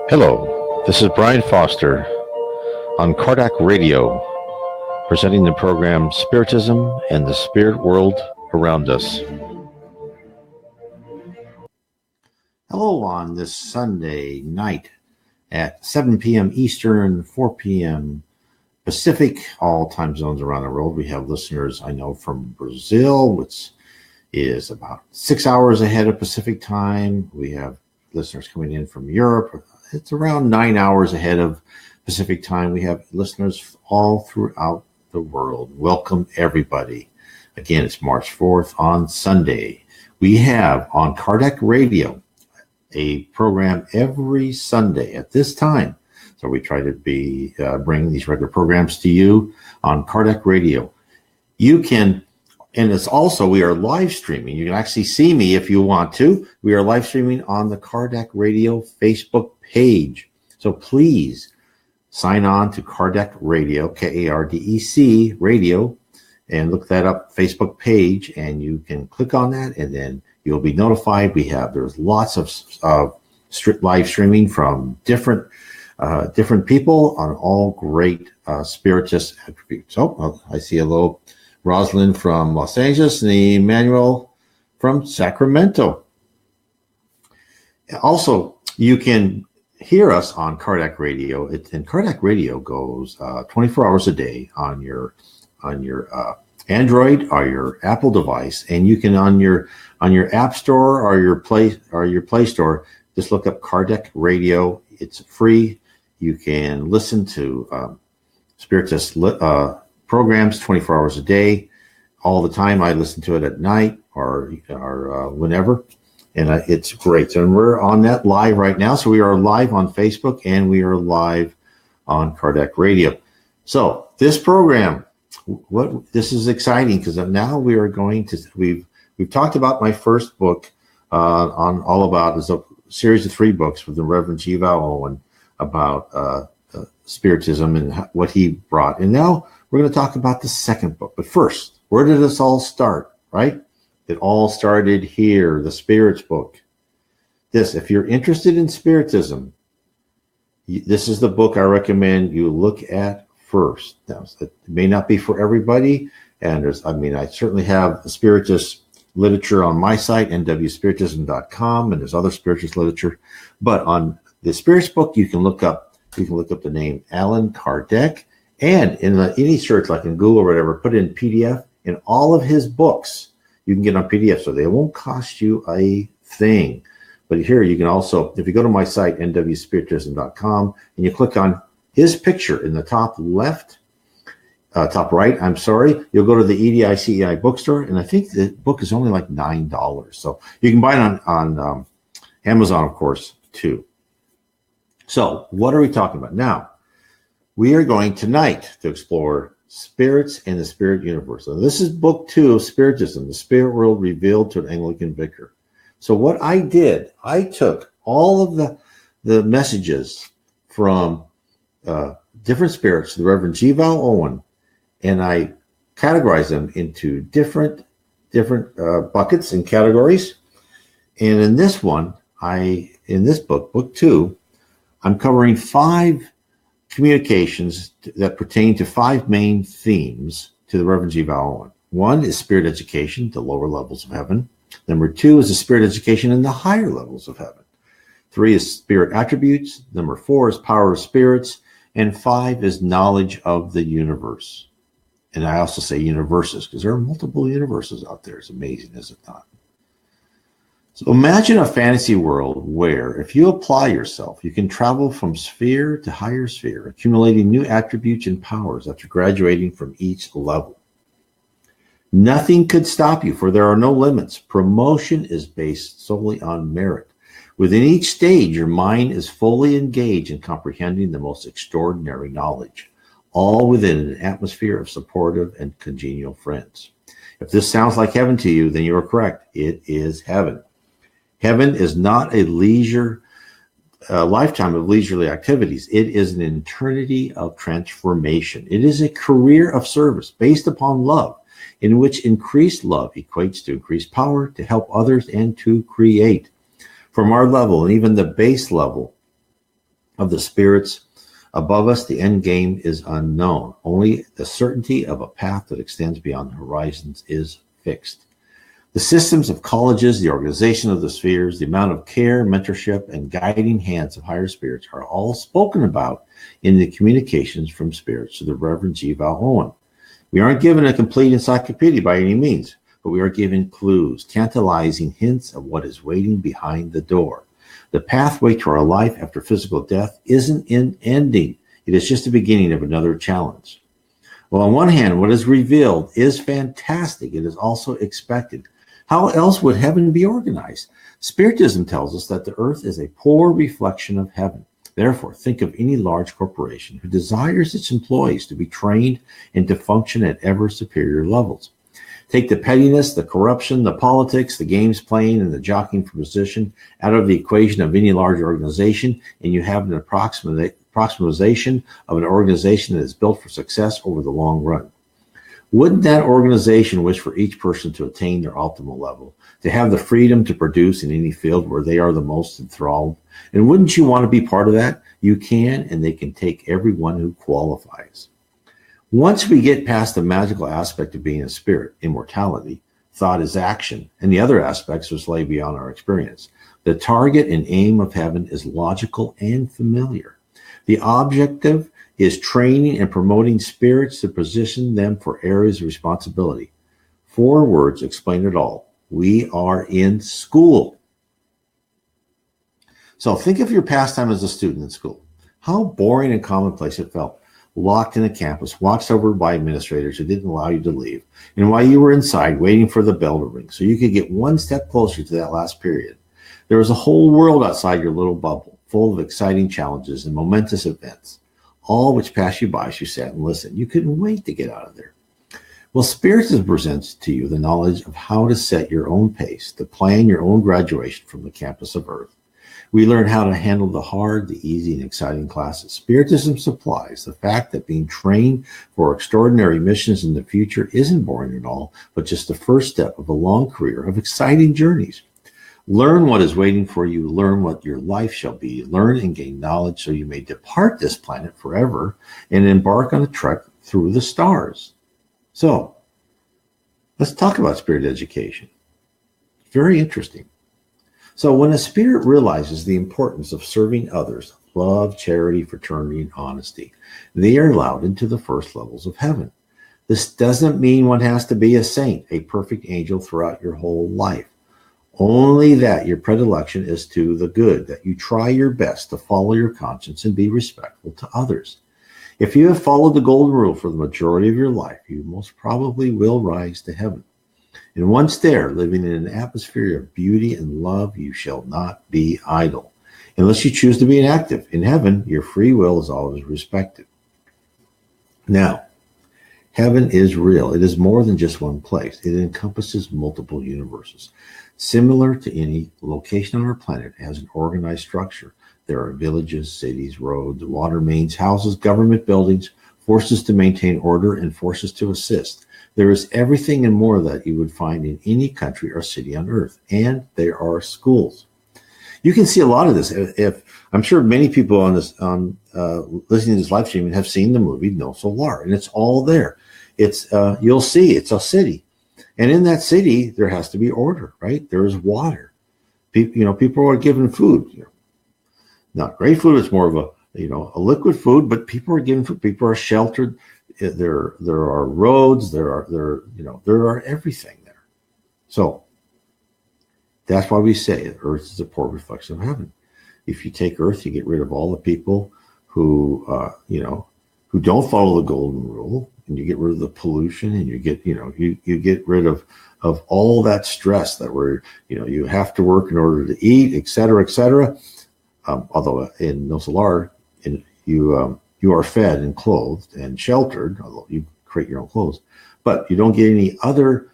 Hello, this is Brian Foster on Kardec Radio, presenting the program Spiritism and the Spirit World Around Us. Hello on this Sunday night at 7 p.m. Eastern, 4 p.m. Pacific, all time zones around the world. We have listeners I know from Brazil, which is about 6 hours ahead of Pacific time. We have listeners coming in from Europe. It's around 9 hours ahead of Pacific time. We have listeners all throughout the world. Welcome, everybody. Again, it's March 4th on Sunday. We have on Kardec Radio a program every Sunday at this time. So we try to bring these regular programs to you on Kardec Radio. You can, and it's also, we are live streaming. You can actually see me if you want to. We are live streaming on the Kardec Radio Facebook page. So please sign on to Kardec Radio, Kardec Radio, and look that up, Facebook page, and you can click on that, and then you'll be notified. There's lots of live streaming from different people on all great spiritist attributes. Oh, I see a little Rosalind from Los Angeles and Emmanuel from Sacramento. Also, you can hear us on Kardec Radio. And Kardec Radio goes 24 hours a day on your Android or your Apple device, and you can on your App Store or your Play Store just look up Kardec Radio. It's free. You can listen to Spiritist programs 24 hours a day, all the time. I listen to it at night or whenever, and it's great. And we're on that live right now. So we are live on Facebook and we are live on Kardec Radio. So this program, this is exciting because now we are going to we've talked about my first book on All About. Is a series of 3 books with the Reverend Vale Owen about Spiritism and what he brought. And now we're going to talk about the second book. But first, where did this all start, right? It all started here, the Spirits book. If you're interested in Spiritism, this is the book I recommend you look at first. Now, it may not be for everybody, and I certainly have the Spiritist literature on my site, nwspiritism.com, and there's other Spiritist literature. But on the Spirits book, you can look up the name Allan Kardec, and in any search, like in Google or whatever, put in PDF, and all of his books you can get on PDF, so they won't cost you a thing. But here you can also, if you go to my site, nwspiritism.com, and you click on his picture in the top right, you'll go to the EDICEI bookstore, and I think the book is only like $9. So you can buy it on Amazon, of course, too. So what are we talking about? Now, we are going tonight to explore spirits and the spirit universe. So this is book 2 of Spiritism, the spirit world revealed to an Anglican vicar. So what I did, I took all of the messages from different spirits, the Reverend Vale Owen, and I categorized them into different buckets and categories. And in this book, book 2, I'm covering 5 communications that pertain to 5 main themes to the Reverend Vale Owen. 1 is spirit education, the lower levels of heaven. Number 2 is the spirit education in the higher levels of heaven. 3 is spirit attributes. Number 4 is power of spirits. And 5 is knowledge of the universe. And I also say universes because there are multiple universes out there. It's amazing, is it not? So imagine a fantasy world where if you apply yourself, you can travel from sphere to higher sphere, accumulating new attributes and powers after graduating from each level. Nothing could stop you, for there are no limits. Promotion is based solely on merit. Within each stage, your mind is fully engaged in comprehending the most extraordinary knowledge, all within an atmosphere of supportive and congenial friends. If this sounds like heaven to you, then you are correct. It is heaven. Heaven is not a lifetime of leisurely activities. It is an eternity of transformation. It is a career of service based upon love, in which increased love equates to increased power to help others and to create. From our level, and even the base level, of the spirits above us, the end game is unknown. Only the certainty of a path that extends beyond the horizons is fixed. The systems of colleges, the organization of the spheres, the amount of care, mentorship, and guiding hands of higher spirits are all spoken about in the communications from spirits to the Reverend G. Vale Owen. We aren't given a complete encyclopedia by any means, but we are given clues, tantalizing hints of what is waiting behind the door. The pathway to our life after physical death isn't an ending. It is just the beginning of another challenge. Well, on one hand, what is revealed is fantastic. It is also expected. How else would heaven be organized? Spiritism tells us that the earth is a poor reflection of heaven. Therefore, think of any large corporation who desires its employees to be trained and to function at ever superior levels. Take the pettiness, the corruption, the politics, the games playing, and the jockeying for position out of the equation of any large organization, and you have an approximation of an organization that is built for success over the long run. Wouldn't that organization wish for each person to attain their optimal level, to have the freedom to produce in any field where they are the most enthralled? And wouldn't you want to be part of that? You can, and they can take everyone who qualifies. Once we get past the magical aspect of being a spirit, immortality, thought is action, and the other aspects which lay beyond our experience. The target and aim of heaven is logical and familiar. The objective is training and promoting spirits to position them for areas of responsibility. 4 words explain it all. We are in school. So think of your pastime as a student in school. How boring and commonplace it felt. Locked in a campus, watched over by administrators who didn't allow you to leave, and while you were inside waiting for the bell to ring so you could get one step closer to that last period. There was a whole world outside your little bubble, full of exciting challenges and momentous events, all which passed you by as you sat and listened. You couldn't wait to get out of there. Well, Spiritism presents to you the knowledge of how to set your own pace, to plan your own graduation from the campus of Earth. We learn how to handle the hard, the easy, and exciting classes. Spiritism supplies the fact that being trained for extraordinary missions in the future isn't boring at all, but just the first step of a long career of exciting journeys. Learn what is waiting for you. Learn what your life shall be. Learn and gain knowledge so you may depart this planet forever and embark on a trek through the stars. So, let's talk about spirit education. Very interesting. So when a spirit realizes the importance of serving others, love, charity, fraternity, and honesty, they are allowed into the first levels of heaven. This doesn't mean one has to be a saint, a perfect angel throughout your whole life. Only that your predilection is to the good, that you try your best to follow your conscience and be respectful to others. If you have followed the golden rule for the majority of your life, you most probably will rise to heaven. And once there, living in an atmosphere of beauty and love, you shall not be idle. Unless you choose to be inactive. In heaven, your free will is always respected. Now, heaven is real. It is more than just one place. It encompasses multiple universes. Similar to any location on our planet, it has an organized structure. There are villages, cities, roads, water mains, houses, government buildings, forces to maintain order, and forces to assist. There is everything and more that you would find in any country or city on Earth. And there are schools. You can see a lot of this. If I'm sure many people on this, listening to this live stream have seen the movie No Solar, and it's all there. It's you'll see it's a city, and in that city there has to be order, right? There is water. People are given food. Not great food. It's more of a liquid food, but people are given food. People are sheltered. There are roads. There are everything there. So that's why we say that Earth is a poor reflection of heaven. If you take Earth, you get rid of all the people who don't follow the golden rule, and you get rid of the pollution, and you get rid of all that stress that you have to work in order to eat, et cetera, et cetera. Although in No Solar, you are fed and clothed and sheltered, although you create your own clothes, but you don't get any other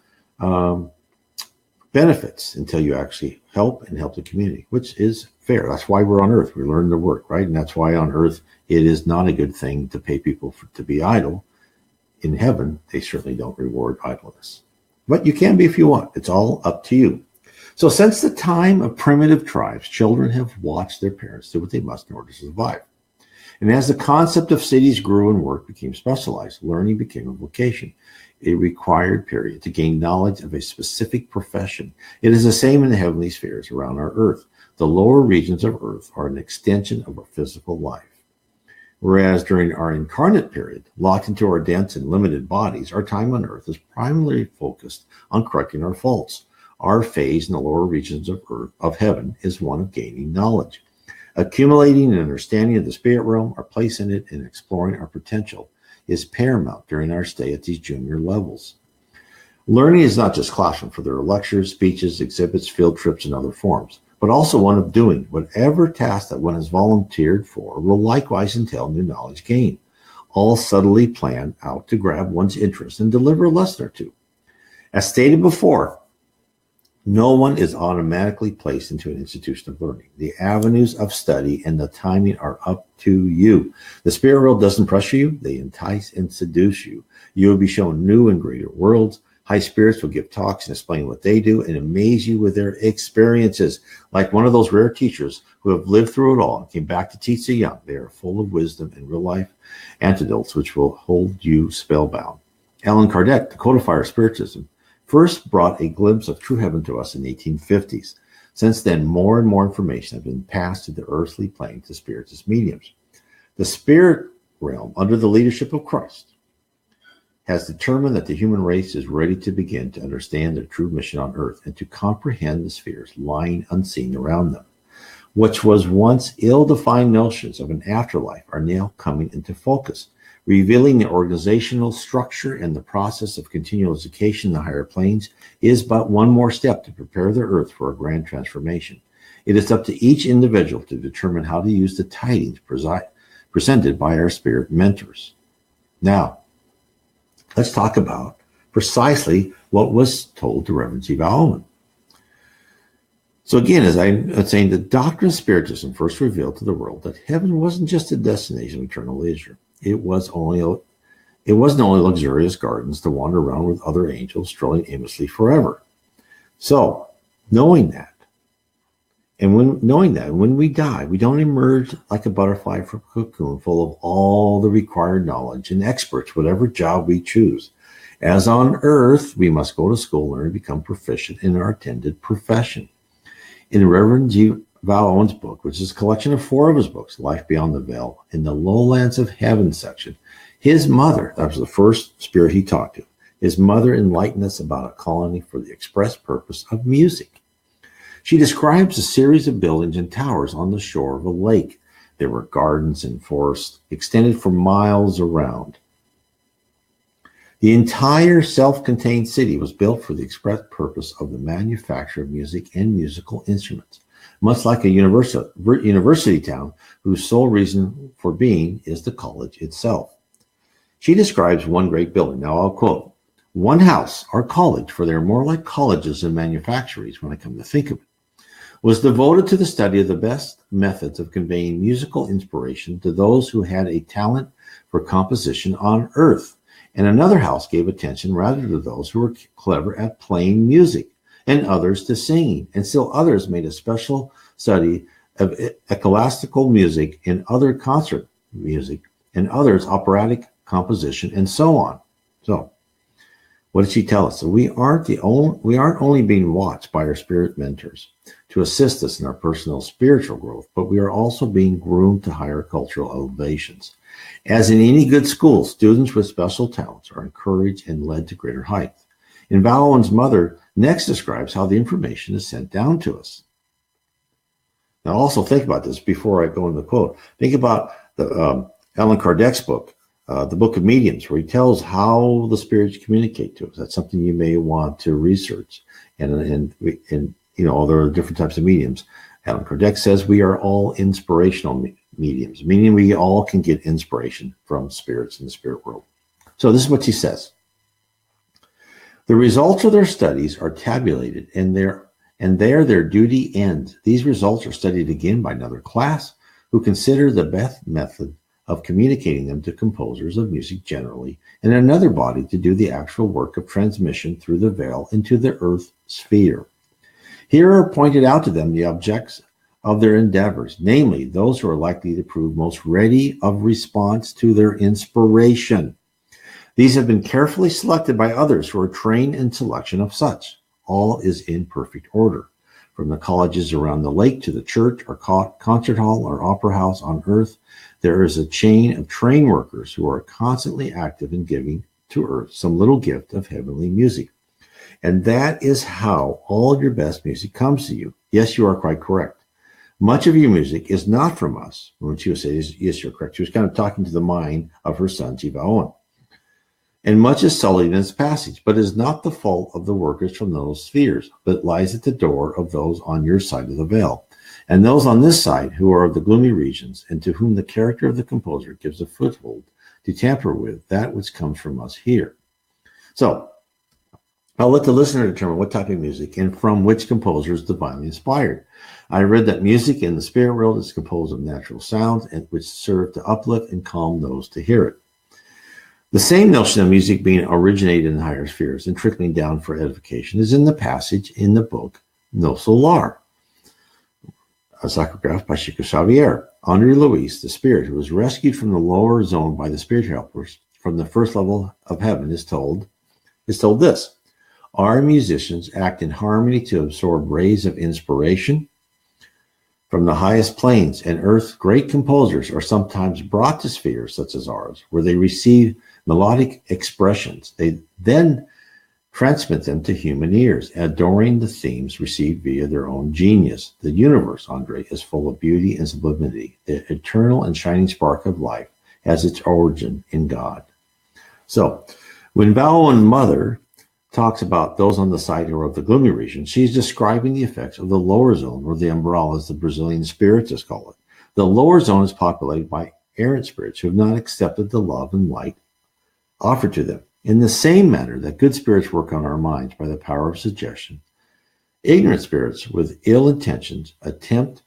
benefits until you actually help the community, which is fair. That's why we're on Earth. We learn to work, right? And that's why on Earth, it is not a good thing to pay people to be idle. In heaven, they certainly don't reward idleness. But you can be if you want. It's all up to you. So since the time of primitive tribes, children have watched their parents do what they must in order to survive. And as the concept of cities grew and work became specialized, learning became a vocation, a required period to gain knowledge of a specific profession. It is the same in the heavenly spheres around our earth. The lower regions of earth are an extension of our physical life. Whereas during our incarnate period, locked into our dense and limited bodies, our time on earth is primarily focused on correcting our faults. Our phase in the lower regions of earth, of heaven, is one of gaining knowledge. Accumulating an understanding of the spirit realm, our place in it, and exploring our potential is paramount during our stay at these junior levels. Learning is not just classroom for their lectures, speeches, exhibits, field trips, and other forms, but also one of doing whatever task that one has volunteered for will likewise entail new knowledge gain, all subtly planned out to grab one's interest and deliver a lesson or two. As stated before, no one is automatically placed into an institution of learning. The avenues of study and the timing are up to you. The spirit world doesn't pressure you. They entice and seduce you. You will be shown new and greater worlds. High spirits will give talks and explain what they do and amaze you with their experiences. Like one of those rare teachers who have lived through it all and came back to teach the young. They are full of wisdom and real life antidotes which will hold you spellbound. Allan Kardec, the codifier of Spiritism, first brought a glimpse of true heaven to us in the 1850s. Since then, more and more information has been passed to the earthly plane to spiritist mediums. The spirit realm, under the leadership of Christ, has determined that the human race is ready to begin to understand their true mission on earth and to comprehend the spheres lying unseen around them. Which was once ill-defined notions of an afterlife are now coming into focus, revealing the organizational structure and the process of continual education in the higher planes is but one more step to prepare the earth for a grand transformation. It is up to each individual to determine how to use the tidings presented by our spirit mentors. Now, let's talk about precisely what was told to Reverend Vale Owen. So again, as I was saying, the doctrine of Spiritism first revealed to the world that heaven wasn't just a destination of eternal leisure. It wasn't only luxurious gardens to wander around with other angels strolling aimlessly forever. So, knowing that, when we die, we don't emerge like a butterfly from a cocoon full of all the required knowledge and experts, whatever job we choose. As on earth, we must go to school, learn, and become proficient in our intended profession. In Reverend Vale Owen's book, which is a collection of 4 of his books, Life Beyond the Veil, in the Lowlands of Heaven section, his mother, that was the first spirit he talked to, his mother enlightened us about a colony for the express purpose of music. She describes a series of buildings and towers on the shore of a lake. There were gardens and forests extended for miles around. The entire self-contained city was built for the express purpose of the manufacture of music and musical instruments, much like a university town whose sole reason for being is the college itself. She describes one great building. Now I'll quote, "One house, or college, for they are more like colleges than manufactories when I come to think of it, was devoted to the study of the best methods of conveying musical inspiration to those who had a talent for composition on earth. And another house gave attention rather to those who were clever at playing music, and others to singing, and still others made a special study of ecclesiastical music and other concert music, and others operatic composition, and so on." So, what did she tell us? So we aren't only being watched by our spirit mentors to assist us in our personal spiritual growth, but we are also being groomed to higher cultural elevations. As in any good school, students with special talents are encouraged and led to greater heights. And Vale Owen's mother next describes how the information is sent down to us. Now, also think about this before I go into the quote. Think about the Allan Kardec's book, the Book of Mediums, where he tells how the spirits communicate to us. That's something you may want to research. And you know, there are different types of mediums. Allan Kardec says we are all inspirational mediums, meaning we all can get inspiration from spirits in the spirit world. So this is what she says. "The results of their studies are tabulated, and there their duty ends. These results are studied again by another class who consider the best method of communicating them to composers of music generally, and another body to do the actual work of transmission through the veil into the earth sphere. Here are pointed out to them the objects of their endeavors, namely those who are likely to prove most ready of response to their inspiration. These have been carefully selected by others who are trained in selection of such. All is in perfect order. From the colleges around the lake to the church or concert hall or opera house on earth, there is a chain of train workers who are constantly active in giving to earth some little gift of heavenly music. And that is how all your best music comes to you. Yes, you are quite correct. Much of your music is not from us. When she was saying, yes, you're correct. She was kind of talking to the mind of her son, Vale Owen. And much is sullied in its passage, but is not the fault of the workers from those spheres, but lies at the door of those on your side of the veil, and those on this side who are of the gloomy regions, and to whom the character of the composer gives a foothold to tamper with that which comes from us here. So, I'll let the listener determine what type of music and from which composer is divinely inspired. I read that music in the spirit world is composed of natural sounds and which serve to uplift and calm those to hear it. The same notion of music being originated in the higher spheres and trickling down for edification is in the passage in the book No Solar, a psychograph by Chico Xavier. Andre Luis, the spirit who was rescued from the lower zone by the spirit helpers from the first level of heaven, is told this: our musicians act in harmony to absorb rays of inspiration from the highest planes, and earth's great composers are sometimes brought to spheres such as ours, where they receive melodic expressions. They then transmit them to human ears, adoring the themes received via their own genius. The universe, Andre, is full of beauty and sublimity. The eternal and shining spark of life has its origin in God. So, when Vale Owen's mother talks about those on the side who are of the gloomy region, she's describing the effects of the lower zone, or the umbrella, as the Brazilian spiritists call it. The lower zone is populated by errant spirits who have not accepted the love and light offered to them. In the same manner that good spirits work on our minds by the power of suggestion, ignorant spirits with ill intentions attempt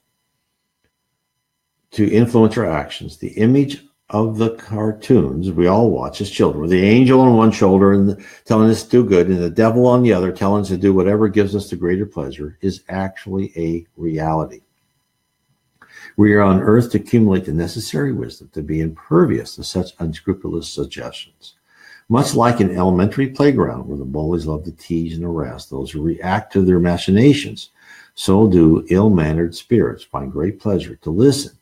to influence our actions. The image of the cartoons we all watch as children, with the angel on one shoulder and telling us to do good, and the devil on the other telling us to do whatever gives us the greater pleasure, is actually a reality. We are on earth to accumulate the necessary wisdom to be impervious to such unscrupulous suggestions. Much like an elementary playground where the bullies love to tease and harass those who react to their machinations, so do ill-mannered spirits find great pleasure to listen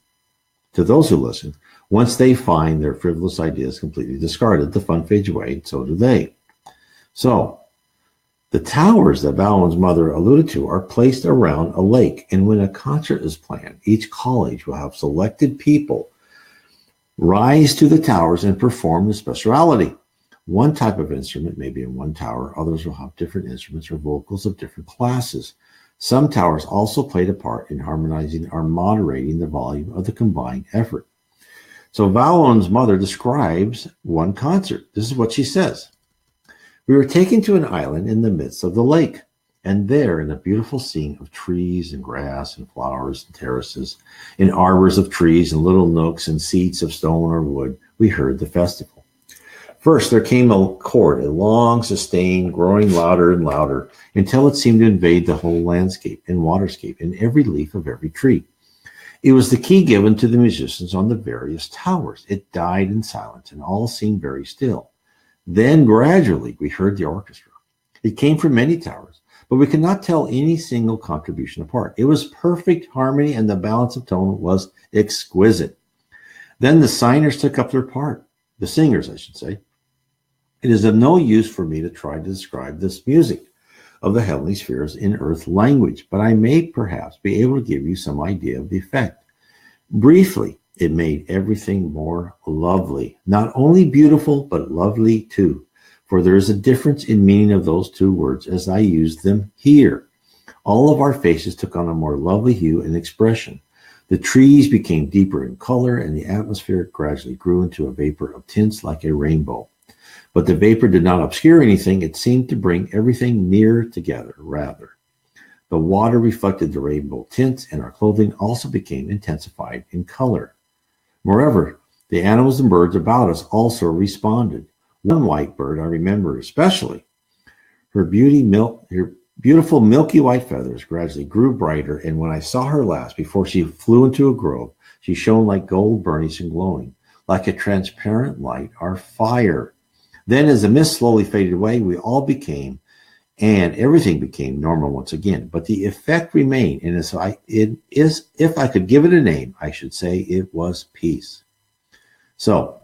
to those who listen. Once they find their frivolous ideas completely discarded, the fun fades away, and so do they. So, the towers that Vale Owen's mother alluded to are placed around a lake, and when a concert is planned, each college will have selected people rise to the towers and perform the speciality. One type of instrument may be in one tower, others will have different instruments or vocals of different classes. Some towers also played a part in harmonizing or moderating the volume of the combined effort. So Vale Owen's mother describes one concert. This is what she says. We were taken to an island in the midst of the lake, and there, in a beautiful scene of trees and grass and flowers and terraces, in arbors of trees and little nooks and seats of stone or wood, we heard the festival. First, there came a chord, a long, sustained, growing louder and louder, until it seemed to invade the whole landscape and waterscape and every leaf of every tree. It was the key given to the musicians on the various towers. It died in silence, and all seemed very still. Then, gradually, we heard the orchestra. It came from many towers, but we could not tell any single contribution apart. It was perfect harmony, and the balance of tone was exquisite. Then the singers took up their part. The singers, I should say. It is of no use for me to try to describe this music of the heavenly spheres in earth language, but I may perhaps be able to give you some idea of the effect. Briefly, it made everything more lovely. Not only beautiful, but lovely too, for there is a difference in meaning of those two words as I use them here. All of our faces took on a more lovely hue and expression. The trees became deeper in color, and the atmosphere gradually grew into a vapor of tints like a rainbow. But the vapor did not obscure anything. It seemed to bring everything nearer together, rather. The water reflected the rainbow tints, and our clothing also became intensified in color. Moreover, the animals and birds about us also responded. One white bird I remember especially. Her beauty Beautiful milky white feathers gradually grew brighter, and when I saw her last, before she flew into a grove, she shone like gold, burnished and glowing, like a transparent light or fire. Then, as the mist slowly faded away, we all became, and everything became normal once again. But the effect remained, and if I could give it a name, I should say it was peace. So,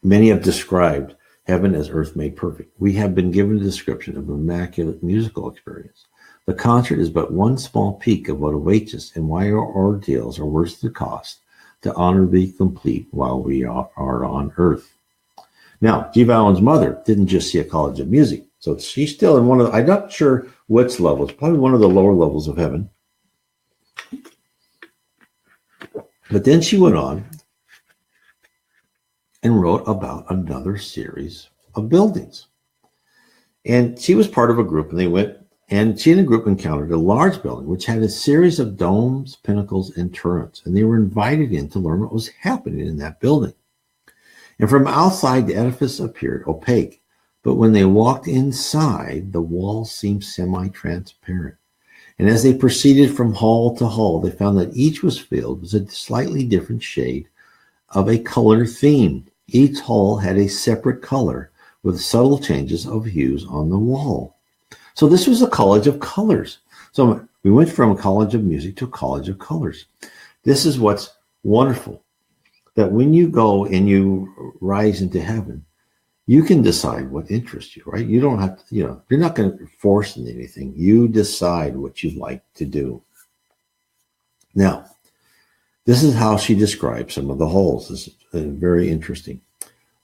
many have described heaven as earth made perfect. We have been given a description of an immaculate musical experience. The concert is but one small peak of what awaits us and why our ordeals are worth the cost to honor be complete while we are on earth. Now, G. Vale Owen's mother didn't just see a college of music. So she's still in one of the, I'm not sure which levels, probably one of the lower levels of heaven. But then she went on and wrote about another series of buildings. And she was part of a group, and they went, and she and the group encountered a large building which had a series of domes, pinnacles, and turrets. And they were invited in to learn what was happening in that building. And from outside, the edifice appeared opaque. But when they walked inside, the walls seemed semi-transparent. And as they proceeded from hall to hall, they found that each was filled with a slightly different shade of a color theme. Each hall had a separate color with subtle changes of hues on the wall. So this was a college of colors. So we went from a college of music to a college of colors. This is what's wonderful, that when you go and you rise into heaven, you can decide what interests you, right? You don't have to, you're not going to force anything. You decide what you like to do. Now, this is how she describes some of the halls. This is very interesting.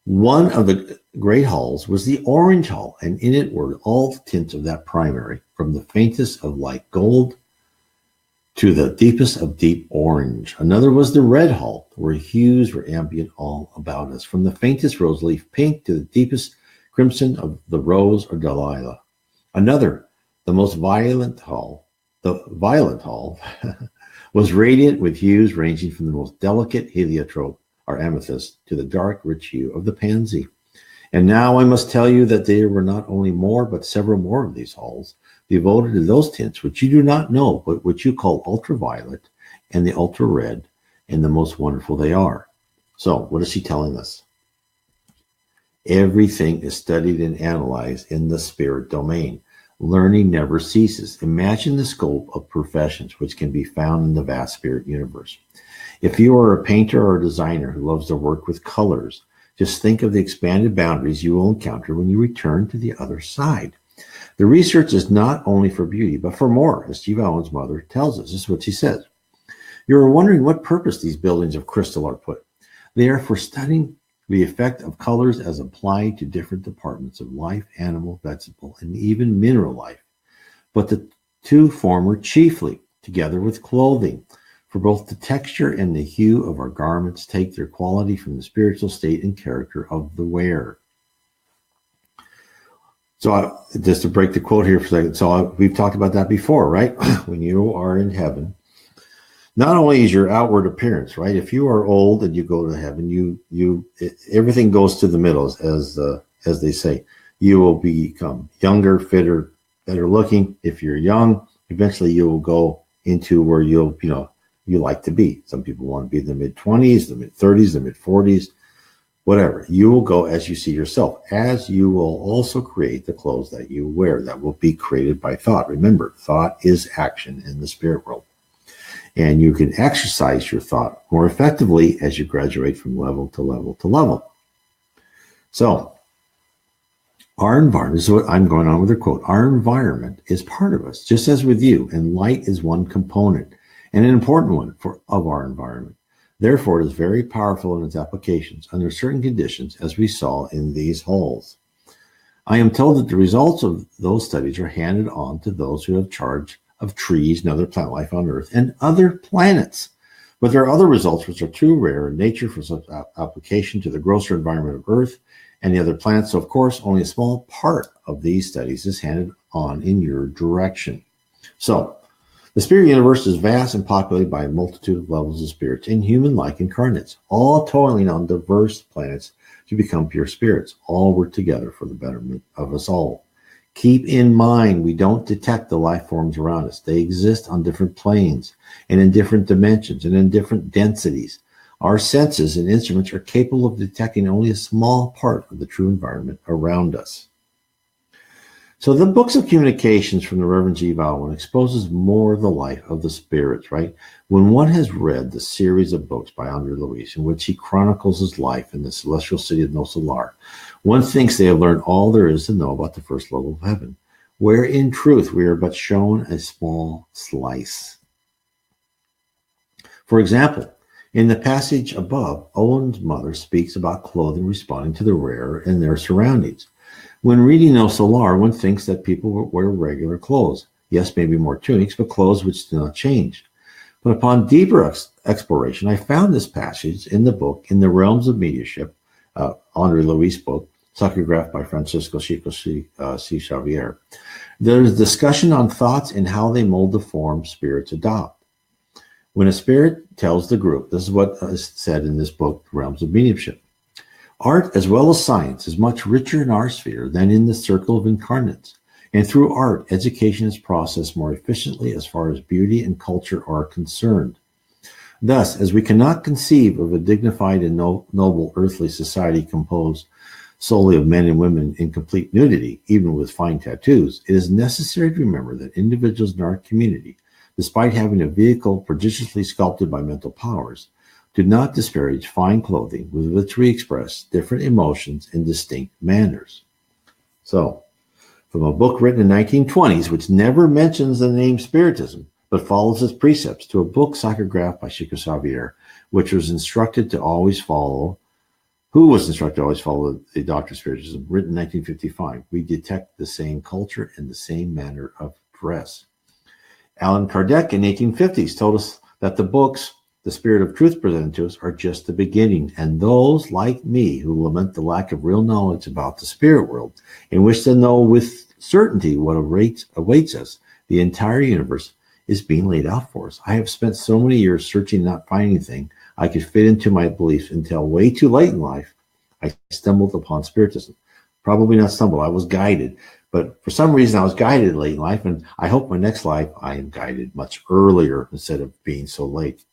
One of the great halls was the orange hall, and in it were all the tints of that primary, from the faintest of light gold to the deepest of deep orange. Another was the red hall, where hues were ambient all about us, from the faintest rose leaf pink to the deepest crimson of the rose or dahlia. Another, the most violet hall, was radiant with hues ranging from the most delicate heliotrope or amethyst to the dark, rich hue of the pansy. And now I must tell you that there were not only more, but several more of these halls devoted to those tints which you do not know, but which you call ultraviolet and the ultra red, and the most wonderful they are. So what is she telling us? Everything is studied and analyzed in the spirit domain. Learning never ceases. Imagine the scope of professions which can be found in the vast spirit universe. If you are a painter or a designer who loves to work with colors, just think of the expanded boundaries you will encounter when you return to the other side. The research is not only for beauty, but for more, as G. Vale Owen's mother tells us. This is what she says. You are wondering what purpose these buildings of crystal are put. They are for studying the effect of colors as applied to different departments of life, animal, vegetable, and even mineral life. But the two former chiefly, together with clothing, for both the texture and the hue of our garments take their quality from the spiritual state and character of the wearer. So just to break the quote here for a second. So we've talked about that before, right? When you are in heaven, not only is your outward appearance, right? If you are old and you go to heaven, everything goes to the middle, as they say. You will become younger, fitter, better looking. If you're young, eventually you will go into where you like to be. Some people want to be in the mid-20s, the mid-30s, the mid-40s, whatever. You will go as you see yourself, as you will also create the clothes that you wear. That will be created by thought. Remember, thought is action in the spirit world. And you can exercise your thought more effectively as you graduate from level to level to level. So, our environment, this is what I'm going on with the quote, our environment is part of us, just as with you, and light is one component, and an important one of our environment. Therefore, it is very powerful in its applications under certain conditions, as we saw in these halls. I am told that the results of those studies are handed on to those who have charge of trees and other plant life on Earth and other planets. But there are other results which are too rare in nature for such application to the grosser environment of Earth and the other planets. So, of course, only a small part of these studies is handed on in your direction. So, the spirit universe is vast and populated by a multitude of levels of spirits, inhuman-like incarnates, all toiling on diverse planets to become pure spirits. All work together for the betterment of us all. Keep in mind, we don't detect the life forms around us. They exist on different planes and in different dimensions and in different densities. Our senses and instruments are capable of detecting only a small part of the true environment around us. So the books of communications from the Reverend G. Vale Owen exposes more of the life of the spirits, right? When one has read the series of books by Andre Luis, in which he chronicles his life in the celestial city of No Solar, one thinks they have learned all there is to know about the first level of heaven, where in truth we are but shown a small slice. For example, in the passage above, Owen's mother speaks about clothing responding to the rare in their surroundings. When reading No Solar, one thinks that people wear regular clothes. Yes, maybe more tunics, but clothes which do not change. But upon deeper exploration, I found this passage in the book, In the Realms of Mediumship, Andre Luis' book, psychographed by Francisco Chico C. Xavier. There's discussion on thoughts and how they mold the form spirits adopt. When a spirit tells the group, this is what is said in this book, Realms of Mediumship. Art, as well as science, is much richer in our sphere than in the circle of incarnates. And through art, education is processed more efficiently as far as beauty and culture are concerned. Thus, as we cannot conceive of a dignified and noble earthly society composed solely of men and women in complete nudity, even with fine tattoos, it is necessary to remember that individuals in our community, despite having a vehicle prodigiously sculpted by mental powers, do not disparage fine clothing with which we express different emotions in distinct manners. So, from a book written in the 1920s, which never mentions the name Spiritism, but follows its precepts, to a book psychographed by Chico Xavier, which was instructed to always follow, the doctrine of Spiritism, written in 1955, we detect the same culture and the same manner of dress. Allan Kardec in the 1850s told us that the books the Spirit of Truth presented to us are just the beginning, and those like me who lament the lack of real knowledge about the spirit world and wish to know with certainty what awaits us, the entire universe is being laid out for us. I have spent so many years searching, not finding anything I could fit into my beliefs until way too late in life, I stumbled upon Spiritism. Probably not stumbled, I was guided. But for some reason, I was guided late in life, and I hope my next life I am guided much earlier instead of being so late.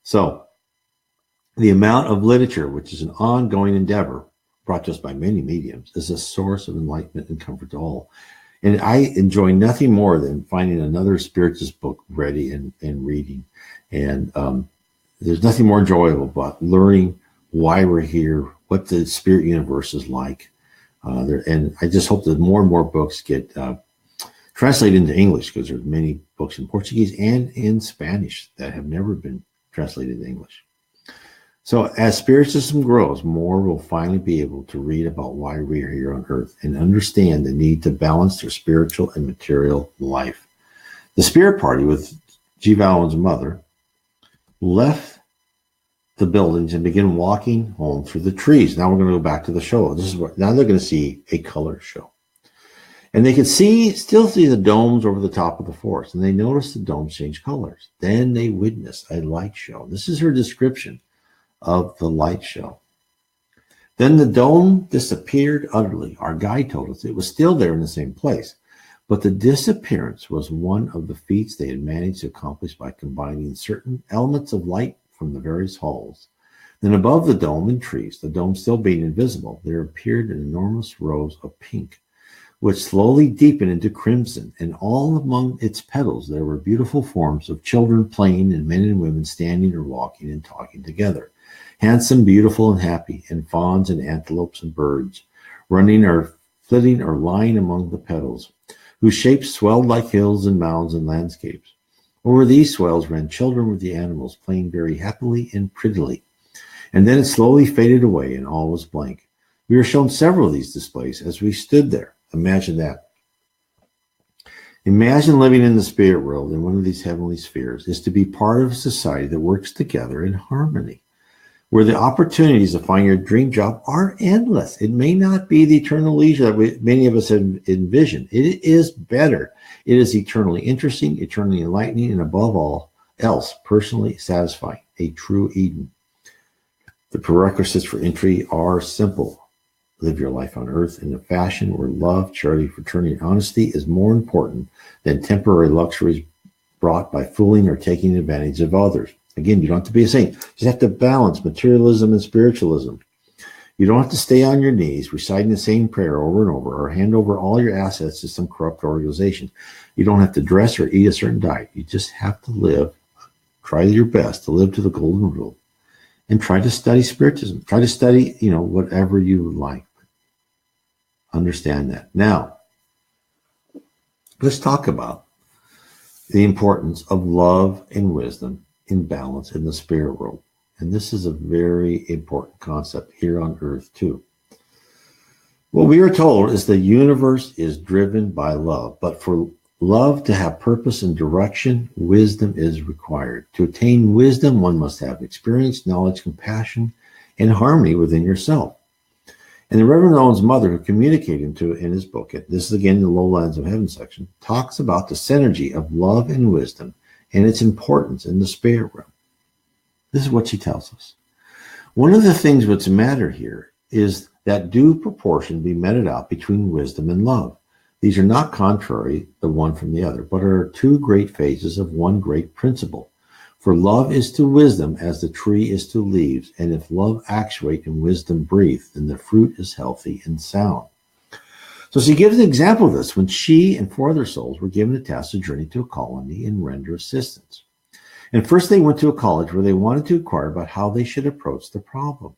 So, the amount of literature, which is an ongoing endeavor brought to us by many mediums, is a source of enlightenment and comfort to all. And I enjoy nothing more than finding another spiritist book ready and reading. And there's nothing more enjoyable about learning why we're here, what the spirit universe is like. And I just hope that more and more books get translated into English, because there's many books in Portuguese and in Spanish that have never been translated in English. So as Spiritism grows, more will finally be able to read about why we are here on earth and understand the need to balance their spiritual and material life. The Spirit Party with G. Vale Owen's mother left the buildings and began walking home through the trees. Now we're going to go back to the show. Now they're going to see a color show. And they could still see the domes over the top of the forest. And they noticed the domes change colors. Then they witnessed a light show. This is her description of the light show. Then the dome disappeared utterly. Our guide told us it was still there in the same place. But the disappearance was one of the feats they had managed to accomplish by combining certain elements of light from the various halls. Then above the dome in trees, the dome still being invisible, there appeared an enormous rose of pink, which slowly deepened into crimson, and all among its petals there were beautiful forms of children playing and men and women standing or walking and talking together, handsome, beautiful, and happy, and fawns and antelopes and birds, running or flitting or lying among the petals, whose shapes swelled like hills and mounds and landscapes. Over these swells ran children with the animals, playing very happily and prettily. And then it slowly faded away, and all was blank. We were shown several of these displays as we stood there. Imagine that. Imagine living in the spirit world in one of these heavenly spheres is to be part of a society that works together in harmony, where the opportunities to find your dream job are endless. It may not be the eternal leisure that many of us have envisioned. It is better. It is eternally interesting, eternally enlightening, and above all else, personally satisfying, a true Eden. The prerequisites for entry are simple. Live your life on earth in a fashion where love, charity, fraternity, and honesty is more important than temporary luxuries brought by fooling or taking advantage of others. Again, you don't have to be a saint. You just have to balance materialism and spiritualism. You don't have to stay on your knees reciting the same prayer over and over or hand over all your assets to some corrupt organization. You don't have to dress or eat a certain diet. You just have to live, try your best to live to the golden rule, and try to study Spiritism. Try to study, whatever you like. Understand that. Now, let's talk about the importance of love and wisdom in balance in the spirit world. And this is a very important concept here on earth too. What we are told is the universe is driven by love, but for love to have purpose and direction, wisdom is required. To attain wisdom, one must have experience, knowledge, compassion, and harmony within yourself. And the Reverend Owen's mother, who communicated to in his book, this is again in the Lowlands of Heaven section, talks about the synergy of love and wisdom and its importance in the spirit realm. This is what she tells us. One of the things that's matter here is that due proportion be meted out between wisdom and love. These are not contrary, the one from the other, but are two great phases of one great principle. For love is to wisdom as the tree is to leaves, and if love actuate and wisdom breathe, then the fruit is healthy and sound. So she gives an example of this when she and 4 other souls were given a task to journey to a colony and render assistance. And first they went to a college where they wanted to inquire about how they should approach the problem.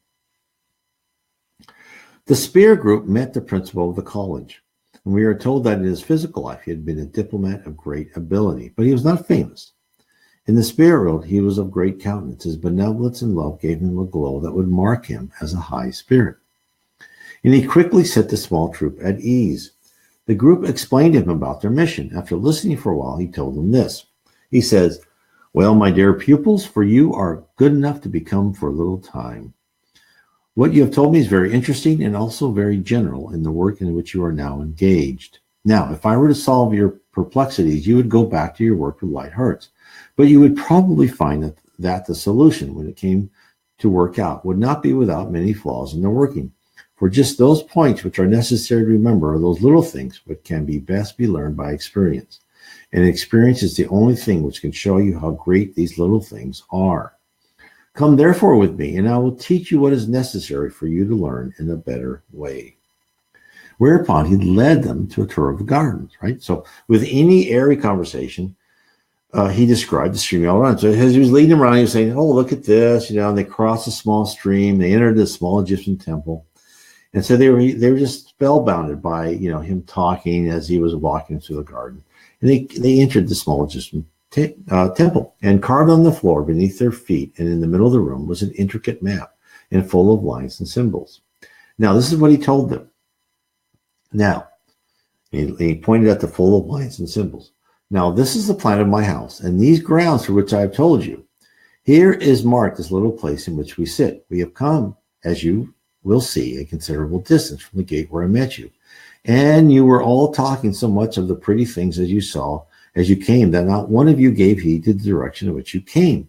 The Spear group met the principal of the college, and we are told that in his physical life he had been a diplomat of great ability, but he was not famous. In the spirit world, he was of great countenance. His benevolence and love gave him a glow that would mark him as a high spirit. And he quickly set the small troop at ease. The group explained to him about their mission. After listening for a while, he told them this. He says, "Well, my dear pupils, for you are good enough to become for a little time. What you have told me is very interesting and also very general in the work in which you are now engaged. Now, if I were to solve your perplexities, you would go back to your work with light hearts. But you would probably find that the solution, when it came to work out, would not be without many flaws in the working. For just those points which are necessary to remember are those little things which can best be learned by experience. And experience is the only thing which can show you how great these little things are. Come therefore with me, and I will teach you what is necessary for you to learn in a better way." Whereupon he led them to a tour of the gardens, right? So with any airy conversation, he described the stream all around. So as he was leading them around, he was saying, "Oh, look at this," and they crossed a small stream. They entered a small Egyptian temple. And so they were just spellbounded by, him talking as he was walking through the garden. And they entered the small Egyptian temple, and carved on the floor beneath their feet and in the middle of the room was an intricate map and full of lines and symbols. Now, this is what he told them. Now, he pointed at the full of lines and symbols. "Now, this is the plan of my house, and these grounds for which I have told you. Here is marked this little place in which we sit. We have come, as you will see, a considerable distance from the gate where I met you. And you were all talking so much of the pretty things as you saw as you came that not one of you gave heed to the direction in which you came.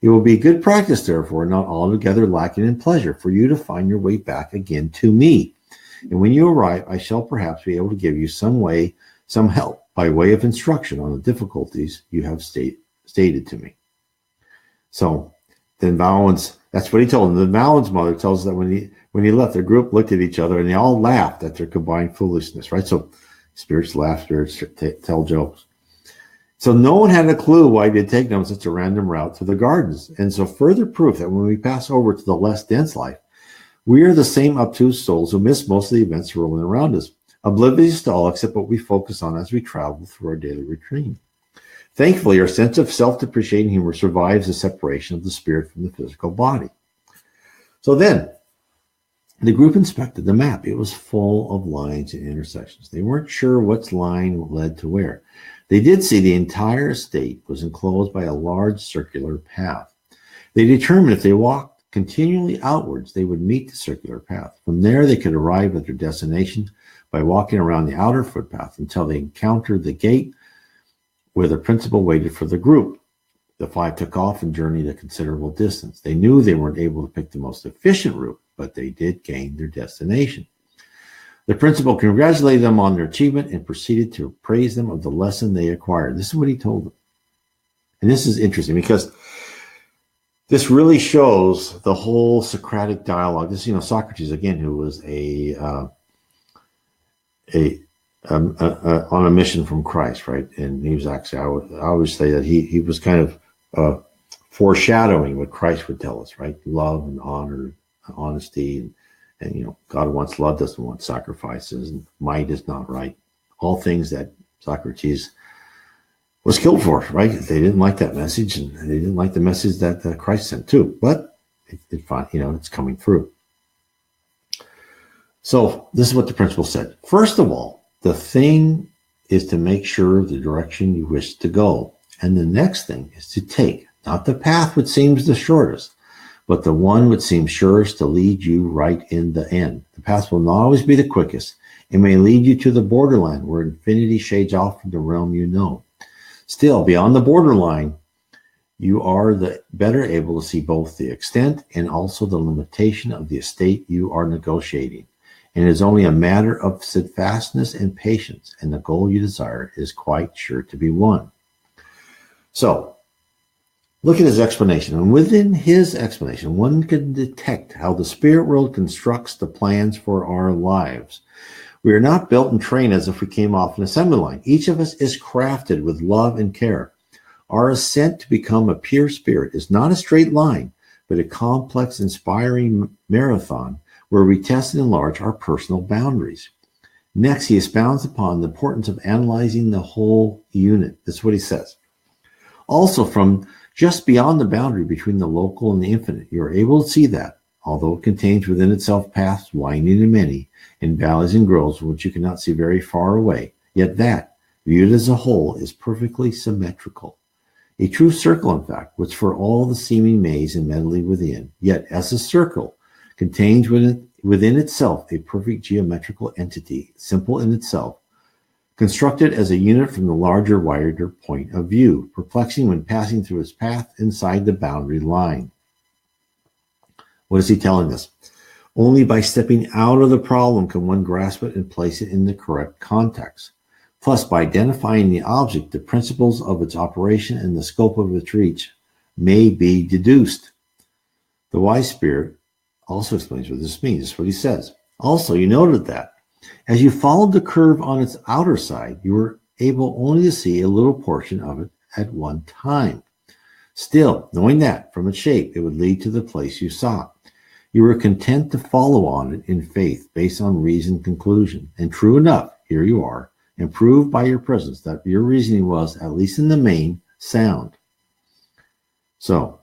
It will be good practice, therefore, not altogether lacking in pleasure, for you to find your way back again to me. And when you arrive, I shall perhaps be able to give you some help by way of instruction on the difficulties you have stated to me." So then Valens, that's what he told them. Then Valen's mother tells us that when he left, the group looked at each other and they all laughed at their combined foolishness, right? So spirits laugh, spirits tell jokes. So no one had a clue why they'd taken on such a random route to the gardens. And so further proof that when we pass over to the less dense life, we are the same obtuse souls who miss most of the events rolling around us, oblivious to all except what we focus on as we travel through our daily routine. Thankfully, our sense of self-depreciating humor survives the separation of the spirit from the physical body. So then, the group inspected the map. It was full of lines and intersections. They weren't sure which line led to where. They did see the entire estate was enclosed by a large circular path. They determined if they walked continually outwards, they would meet the circular path. From there, they could arrive at their destination by walking around the outer footpath until they encountered the gate where the principal waited for the group. The 5 took off and journeyed a considerable distance. They knew they weren't able to pick the most efficient route, but they did gain their destination. The principal congratulated them on their achievement and proceeded to praise them of the lesson they acquired. This is what he told them. And this is interesting because this really shows the whole Socratic dialogue. This, Socrates, again, who was on a mission from Christ, right? And he was actually, I always say that he was kind of foreshadowing what Christ would tell us, right? Love and honor, honesty, and God wants love, doesn't want sacrifices, and might is not right. All things that Socrates was killed for, right? They didn't like that message, and they didn't like the message that Christ sent too. But it's coming through. So this is what the principal said. First of all, the thing is to make sure the direction you wish to go, and the next thing is to take not the path which seems the shortest, but the one which seems surest to lead you right in the end. The path will not always be the quickest. It may lead you to the borderline where infinity shades off from the realm you know. Still, beyond the borderline, you are the better able to see both the extent and also the limitation of the estate you are negotiating. And it is only a matter of steadfastness and patience, and the goal you desire is quite sure to be won. So, look at his explanation. And within his explanation, one can detect how the spirit world constructs the plans for our lives. We are not built and trained as if we came off an assembly line. Each of us is crafted with love and care. Our ascent to become a pure spirit is not a straight line, but a complex, inspiring marathon where we test and enlarge our personal boundaries. Next, he expounds upon the importance of analyzing the whole unit. That's what he says. Also, from just beyond the boundary between the local and the infinite, you are able to see that, although it contains within itself paths winding and many, in valleys and groves which you cannot see very far away, yet that, viewed as a whole, is perfectly symmetrical. A true circle, in fact, which for all the seeming maze and medley within, yet as a circle, contains within itself a perfect geometrical entity, simple in itself, constructed as a unit from the larger, wider point of view, perplexing when passing through its path inside the boundary line. What is he telling us? Only by stepping out of the problem can one grasp it and place it in the correct context. Plus, by identifying the object, the principles of its operation and the scope of its reach may be deduced. The wise spirit also explains what this means. That's what he says. Also, you noted that as you followed the curve on its outer side, you were able only to see a little portion of it at one time. Still, knowing that from its shape, it would lead to the place you sought. You were content to follow on it in faith based on reasoned conclusion. And true enough, here you are, and proved by your presence that your reasoning was, at least in the main, sound. So,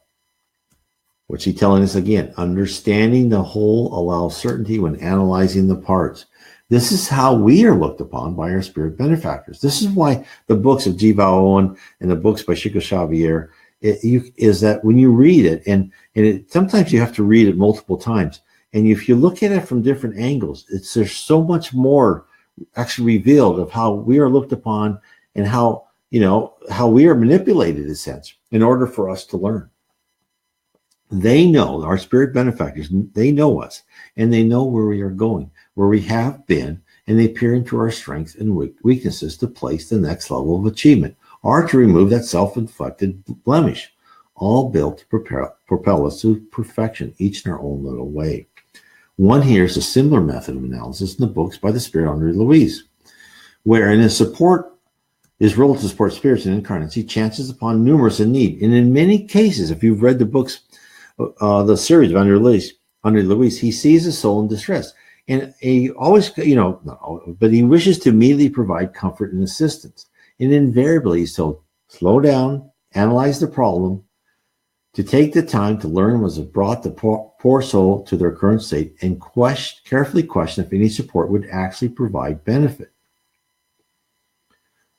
what's he telling us again? Understanding the whole allows certainty when analyzing the parts. This is how we are looked upon by our spirit benefactors. This is why the books of Vale Owen and the books by Chico Xavier is that when you read it, and sometimes you have to read it multiple times, and if you look at it from different angles, there's so much more actually revealed of how we are looked upon and how we are manipulated, in a sense, in order for us to learn. They know, our spirit benefactors, they know us, and they know where we are going, where we have been, and they peer into our strengths and weaknesses to place the next level of achievement, or to remove that self-inflicted blemish, all built to propel us to perfection, each in our own little way. One hears a similar method of analysis in the books by the Spirit Andre Louise, where in his role to support spirits and incarnates, he chances upon numerous in need. And in many cases, if you've read the books, the series of Andre Louise, he sees a soul in distress. And he always, but he wishes to immediately provide comfort and assistance. And invariably, he's told, slow down, analyze the problem, to take the time to learn what has brought the poor soul to their current state, and carefully question if any support would actually provide benefit.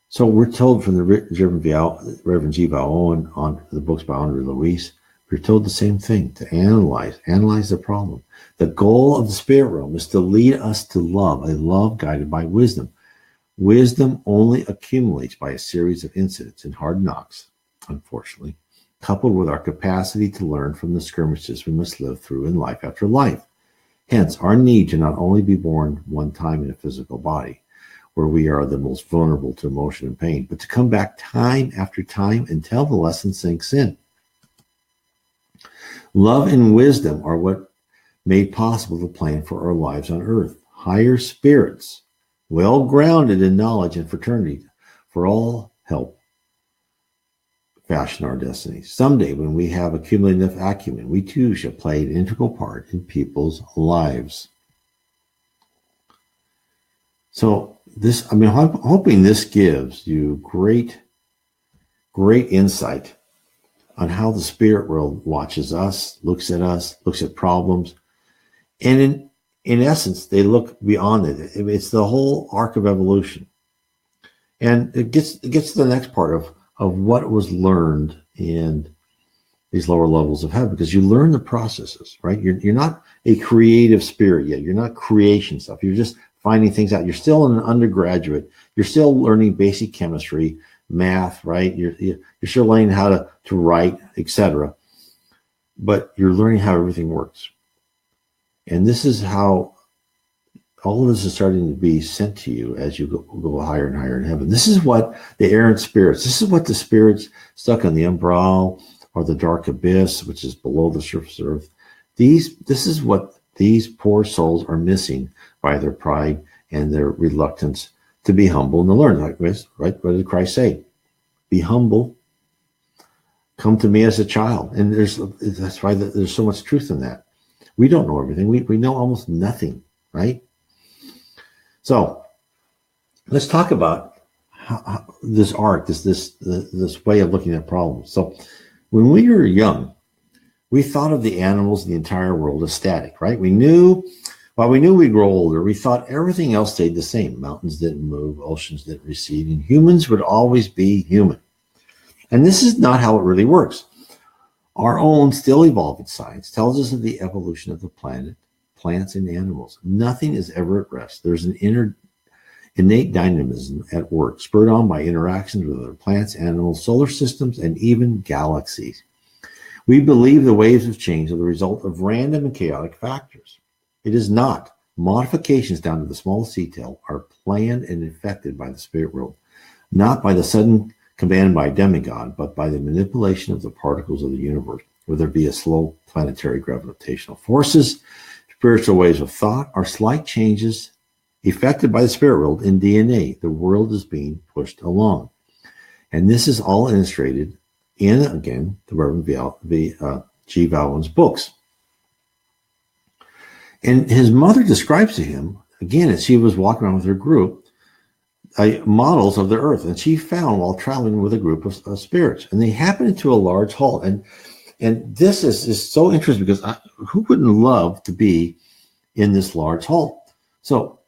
So we're told from the Reverend G. Vale Owen on the books by Andre Louise, we're told the same thing, to analyze the problem. The goal of the spirit realm is to lead us to love, a love guided by wisdom. Wisdom only accumulates by a series of incidents and hard knocks, unfortunately, coupled with our capacity to learn from the skirmishes we must live through in life after life. Hence, our need to not only be born one time in a physical body, where we are the most vulnerable to emotion and pain, but to come back time after time until the lesson sinks in. Love and wisdom are what made possible the plan for our lives on earth. Higher spirits, well grounded in knowledge and fraternity, for all help fashion our destinies. Someday, when we have accumulated enough acumen, we too shall play an integral part in people's lives. So this, I'm hoping this gives you great insight on how the spirit world watches us, looks at problems. And in essence, they look beyond it. It's the whole arc of evolution. And it gets to the next part of what was learned in these lower levels of heaven, because you learn the processes, right? You're not a creative spirit yet. You're not creation stuff. You're just finding things out. You're still an undergraduate. You're still learning basic chemistry, math, right? You're still learning how to write, etc. But you're learning how everything works. And this is how all of this is starting to be sent to you as you go higher and higher in heaven. This is what the errant spirits, this is what the spirits stuck on the umbral or the dark abyss, which is below the surface of earth. This is what these poor souls are missing by their pride and their reluctance to be humble and to learn. Like this, right? What did Christ say? Be humble. Come to me as a child. And that's why there's so much truth in that. We don't know everything. We know almost nothing, right? So let's talk about how this arc, this way of looking at problems. So when we were young, we thought of the animals in the entire world as static, right? While we knew we'd grow older, we thought everything else stayed the same. Mountains didn't move, oceans didn't recede, and humans would always be human. And this is not how it really works. Our own still evolving science tells us of the evolution of the planet, plants, and animals. Nothing is ever at rest. There's an innate dynamism at work, spurred on by interactions with other plants, animals, solar systems, and even galaxies. We believe the waves of change are the result of random and chaotic factors. It is not. Modifications down to the smallest detail are planned and effected by the spirit world, not by the sudden command by a demigod, but by the manipulation of the particles of the universe, whether it be a slow planetary gravitational forces, spiritual waves of thought, or slight changes effected by the spirit world in DNA. The world is being pushed along. And this is all illustrated in, again, the Reverend Vale Owen's books. And his mother describes to him, again, as she was walking around with her group, models of the earth. And she found while traveling with a group of spirits. And they happened into a large hall. And this is so interesting because who wouldn't love to be in this large hall? So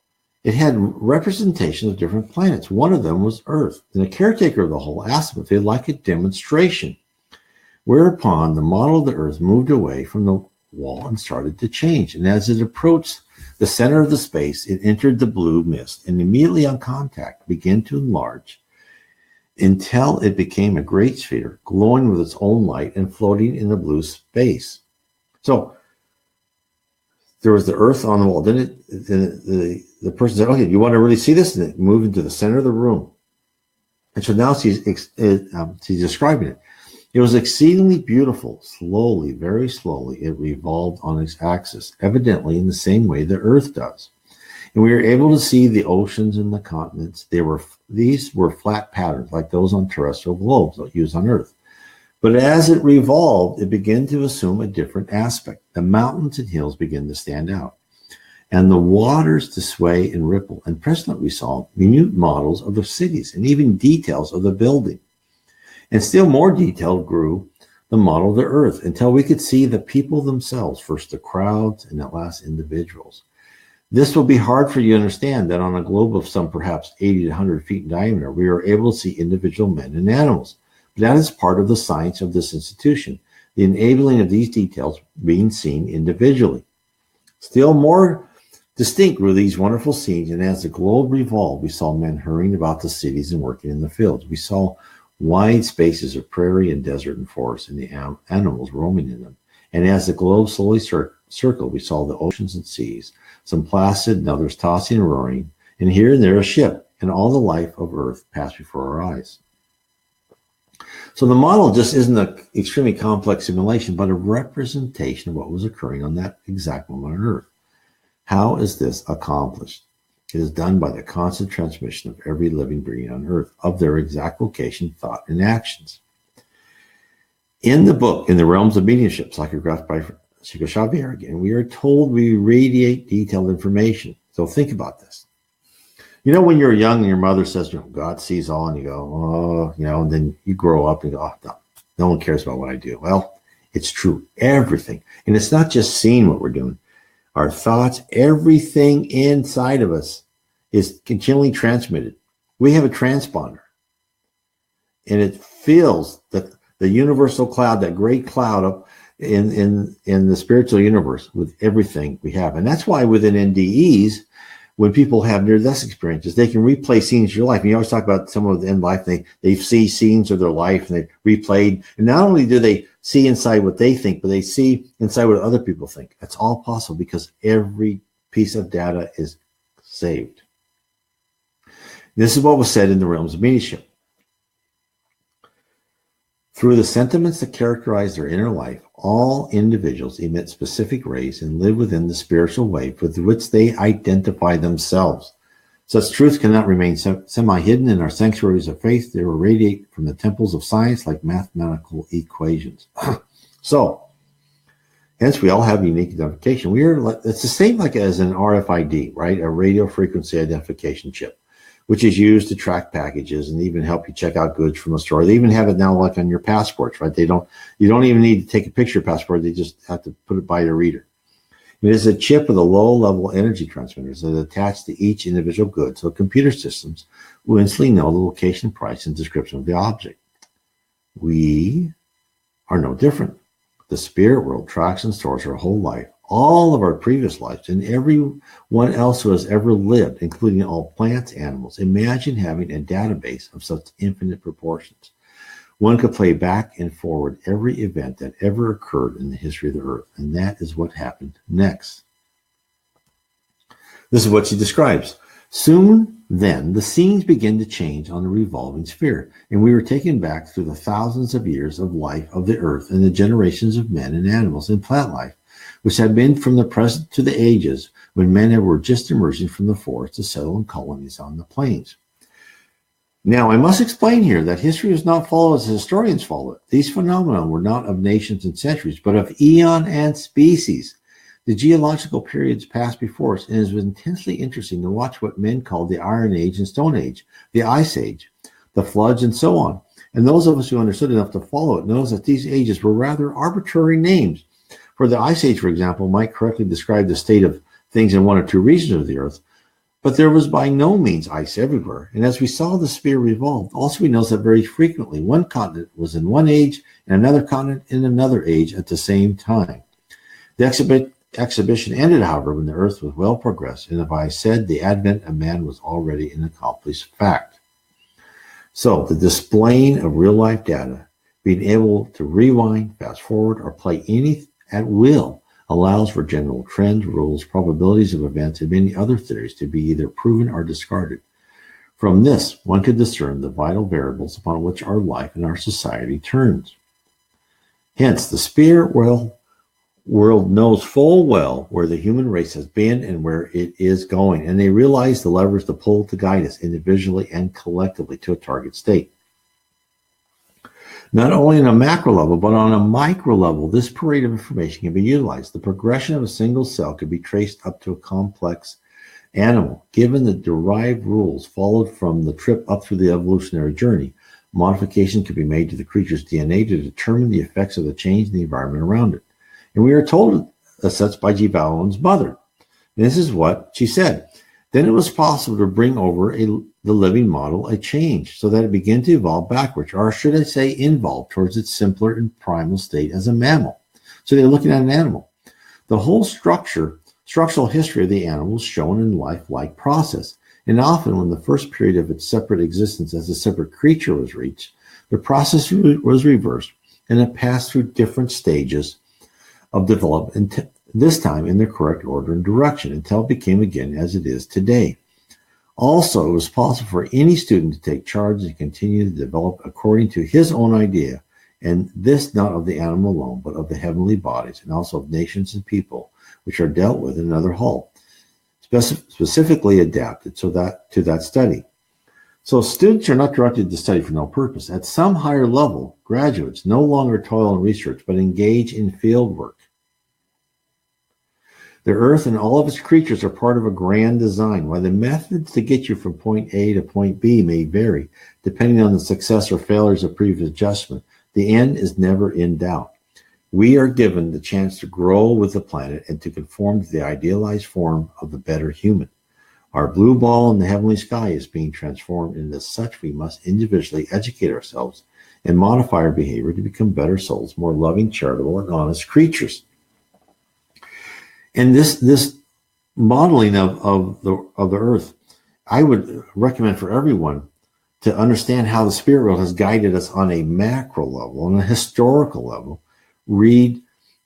it had representations of different planets. One of them was Earth. And the caretaker of the hall asked them if they'd like a demonstration. Whereupon the model of the Earth moved away from the wall and started to change. And as it approached the center of the space, it entered the blue mist and immediately on contact began to enlarge until it became a great sphere, glowing with its own light and floating in the blue space. So there was the Earth on the wall. Then the person said, okay, you want to really see this? And it moved into the center of the room. And so now she's describing it. It was exceedingly beautiful. Slowly, very slowly, it revolved on its axis, evidently in the same way the Earth does. And we were able to see the oceans and the continents. These were flat patterns like those on terrestrial globes used on Earth. But as it revolved, it began to assume a different aspect. The mountains and hills began to stand out, and the waters to sway and ripple. And presently we saw minute models of the cities and even details of the building. And still more detailed grew the model of the Earth until we could see the people themselves, first the crowds and at last individuals. This will be hard for you to understand that on a globe of some perhaps 80 to 100 feet in diameter, we are able to see individual men and animals. But that is part of the science of this institution, the enabling of these details being seen individually. Still more distinct were these wonderful scenes, and as the globe revolved, we saw men hurrying about the cities and working in the fields. We saw wide spaces of prairie and desert and forest, and the animals roaming in them. And as the globe slowly circled, we saw the oceans and seas, some placid and others tossing and roaring, and here and there a ship, and all the life of earth passed before our eyes. So the model just isn't an extremely complex simulation, but a representation of what was occurring on that exact moment on Earth. How is this accomplished? It is done by the constant transmission of every living being on Earth, of their exact location, thought, and actions. In the book, In the Realms of Mediumship, psychographed by Francisco Xavier, again, we are told we radiate detailed information. So think about this. You know, when you're young and your mother says, God sees all, and you go, oh, and then you grow up and go, oh, no one cares about what I do. Well, it's true, everything. And it's not just seeing what we're doing. Our thoughts, everything inside of us is continually transmitted. We have a transponder, and it fills the universal cloud, that great cloud up in the spiritual universe with everything we have. And that's why within NDEs, when people have near-death experiences, they can replay scenes of your life. And you always talk about someone in life, they see scenes of their life and they replayed. And not only do they see inside what they think, but they see inside what other people think. That's all possible because every piece of data is saved. This is what was said in the realms of mediumship. Through the sentiments that characterize their inner life, all individuals emit specific rays and live within the spiritual wave with which they identify themselves. Such truths cannot remain semi-hidden in our sanctuaries of faith. They radiate from the temples of science like mathematical equations. So, hence we all have unique identification. It's the same like as an RFID, right? A radio frequency identification chip, which is used to track packages and even help you check out goods from a store. They even have it now like on your passports, right? You don't even need to take a picture of your passport. They just have to put it by your reader. It is a chip with a low-level energy transmitters that attach to each individual good, so computer systems will instantly know the location, price, and description of the object. We are no different. The spirit world tracks and stores our whole life, all of our previous lives, and everyone else who has ever lived, including all plants, animals. Imagine having a database of such infinite proportions. One could play back and forward every event that ever occurred in the history of the earth, and that is what happened next. This is what she describes. Soon then, the scenes begin to change on the revolving sphere, and we were taken back through the thousands of years of life of the earth and the generations of men and animals and plant life, which had been from the present to the ages when men were just emerging from the forest to settle in colonies on the plains. Now, I must explain here that history is not followed as historians follow it. These phenomena were not of nations and centuries, but of eon and species. The geological periods passed before us, and it is intensely interesting to watch what men called the Iron Age and Stone Age, the Ice Age, the floods, and so on. And those of us who understood enough to follow it knows that these ages were rather arbitrary names. For the Ice Age, for example, might correctly describe the state of things in one or two regions of the earth, but there was by no means ice everywhere. And as we saw the sphere revolve, also we noticed that very frequently one continent was in one age and another continent in another age at the same time. The exhibition ended, however, when the earth was well progressed, and as I said, the advent of man was already an accomplished fact. So the displaying of real-life data, being able to rewind, fast forward, or play any at will, allows for general trends, rules, probabilities of events, and many other theories to be either proven or discarded. From this, one could discern the vital variables upon which our life and our society turns. Hence, the spirit world knows full well where the human race has been and where it is going, and they realize the levers to pull to guide us individually and collectively to a target state. Not only on a macro level, but on a micro level, this parade of information can be utilized. The progression of a single cell could be traced up to a complex animal. Given the derived rules followed from the trip up through the evolutionary journey, modification could be made to the creature's DNA to determine the effects of the change in the environment around it. And we are told as such by Vale Owen's mother. And this is what she said. Then it was possible to bring over the living model a change so that it began to evolve backwards, or should I say evolve towards its simpler and primal state as a mammal. So they're looking at an animal. The whole structural history of the animal is shown in lifelike process. And often when the first period of its separate existence as a separate creature was reached, the process was reversed and it passed through different stages of development this time in the correct order and direction, until it became again as it is today. Also, it was possible for any student to take charge and continue to develop according to his own idea, and this not of the animal alone, but of the heavenly bodies, and also of nations and people, which are dealt with in another hall, specifically adapted to that study. So students are not directed to study for no purpose. At some higher level, graduates no longer toil in research, but engage in field work. The earth and all of its creatures are part of a grand design. While the methods to get you from point A to point B may vary, depending on the success or failures of previous adjustment, the end is never in doubt. We are given the chance to grow with the planet and to conform to the idealized form of the better human. Our blue ball in the heavenly sky is being transformed, and as such, we must individually educate ourselves and modify our behavior to become better souls, more loving, charitable, and honest creatures. And this modeling of the earth, I would recommend for everyone to understand how the spirit world has guided us on a macro level, on a historical level. Read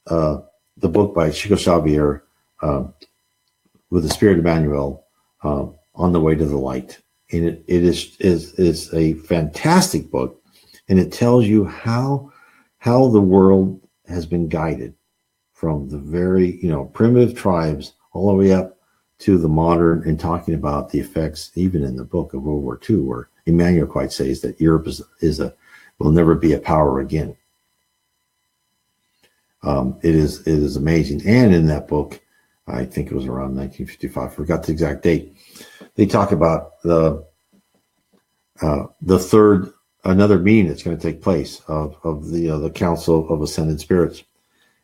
the book by Chico Xavier, with the Spirit of Emmanuel, On the Way to the Light. And it is a fantastic book, and it tells you how the world has been guided from the very, primitive tribes all the way up to the modern, and talking about the effects, even in the book of World War II, where Emmanuel quite says that Europe will never be a power again. It is amazing. And in that book, I think it was around 1955, I forgot the exact date, they talk about the third, another meeting that's going to take place of the Council of Ascended Spirits.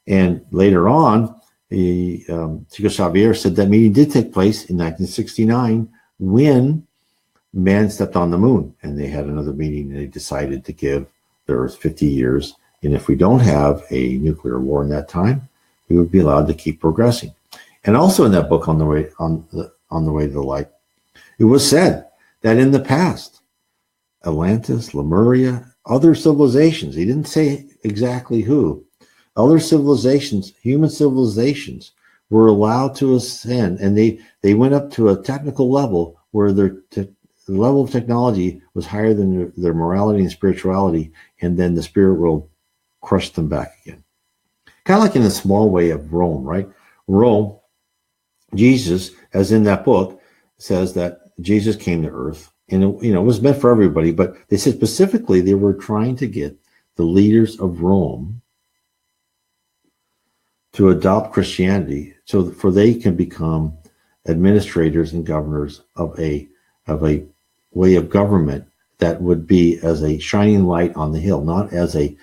And later on, Chico Xavier said that meeting did take place in 1969 when man stepped on the moon, and they had another meeting, and they decided to give the Earth 50 years. And if we don't have a nuclear war in that time, we would be allowed to keep progressing. And also in that book, On the Way to the Light, it was said that in the past, Atlantis, Lemuria, other civilizations, he didn't say exactly who, other civilizations, human civilizations, were allowed to ascend, and they went up to a technical level where the level of technology was higher than their morality and spirituality, and then the spirit world crushed them back again. Kind of like in a small way of Rome, right? Rome, Jesus, as in that book, says that Jesus came to earth, and it was meant for everybody, but they said specifically they were trying to get the leaders of Rome to adopt Christianity, for they can become administrators and governors of a way of government that would be as a shining light on the hill, not as a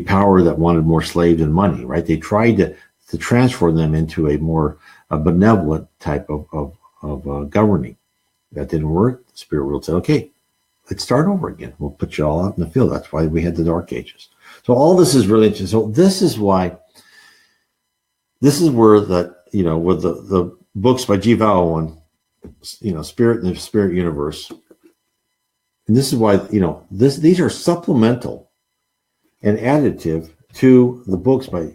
power that wanted more slaves and money, right? They tried to transfer them into a more benevolent type of governing. That didn't work. The spirit world said, okay, let's start over again. We'll put you all out in the field. That's why we had the Dark Ages. So all this is really interesting. So this is where that, with the books by Vale Owen, Spirit and the Spirit Universe. And this is why, these are supplemental and additive to the books by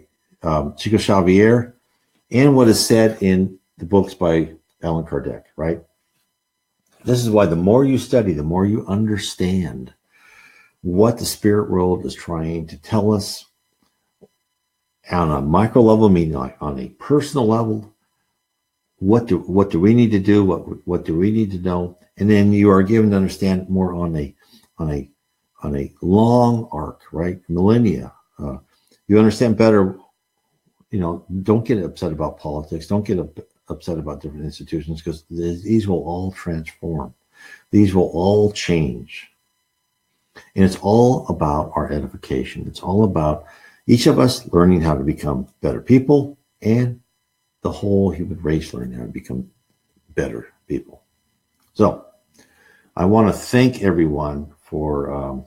Chico Xavier and what is said in the books by Allan Kardec, right? This is why the more you study, the more you understand what the spirit world is trying to tell us on a micro level, meaning like on a personal level. What do we need to do? What do we need to know? And then you are given to understand more on a long arc, right? Millennia. You understand better. Don't get upset about politics. Don't get upset about different institutions, because these will all transform. These will all change. And it's all about our edification. It's all about each of us learning how to become better people, and the whole human race learning how to become better people. So I want to thank everyone for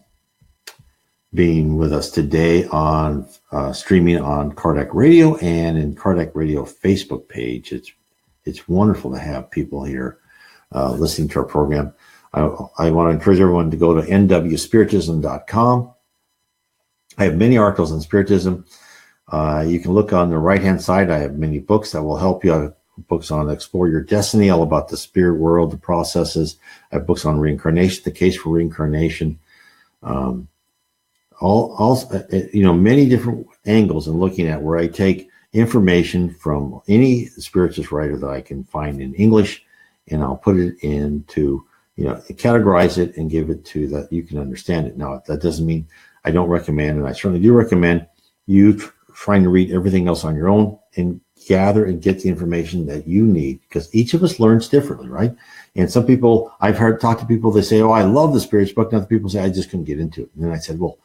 being with us today on streaming on Kardec Radio and in Kardec Radio Facebook page. It's wonderful to have people here listening to our program. I want to encourage everyone to go to nwspiritism.com. I have many articles on Spiritism. You can look on the right-hand side. I have many books that will help you. I have books on Explore Your Destiny, all about the spirit world, the processes. I have books on reincarnation, the case for reincarnation. Many different angles and looking at where I take information from any spiritualist writer that I can find in English, and I'll put it into, categorize it and give it to that you can understand it. Now, that doesn't mean I don't recommend, and I certainly do recommend you trying to read everything else on your own and gather and get the information that you need, because each of us learns differently, right? And some people, I've talk to people, they say, oh, I love the spirits book. And other people say, I just couldn't get into it. And then I said, well,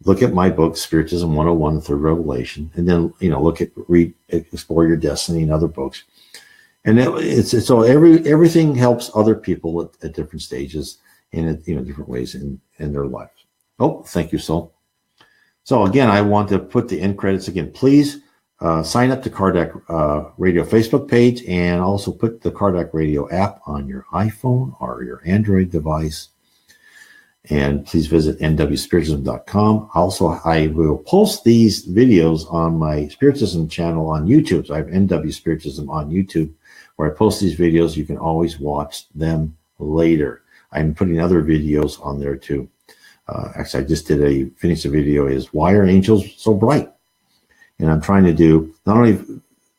look at my book, Spiritism 101, The Third Revelation, and then, read Explore Your Destiny and other books. And so everything helps other people at different stages and at, different ways in their lives. Oh, thank you, Sol. So again, I want to put the end credits again. Please sign up to Kardec Radio Facebook page, and also put the Kardec Radio app on your iPhone or your Android device. And please visit nwspiritism.com. Also, I will post these videos on my Spiritism channel on YouTube. So I have NW Spiritism on YouTube, where I post these videos. You can always watch them later. I'm putting other videos on there too. Actually, I just finished a video, is Why Are Angels So Bright? And I'm trying to do, not only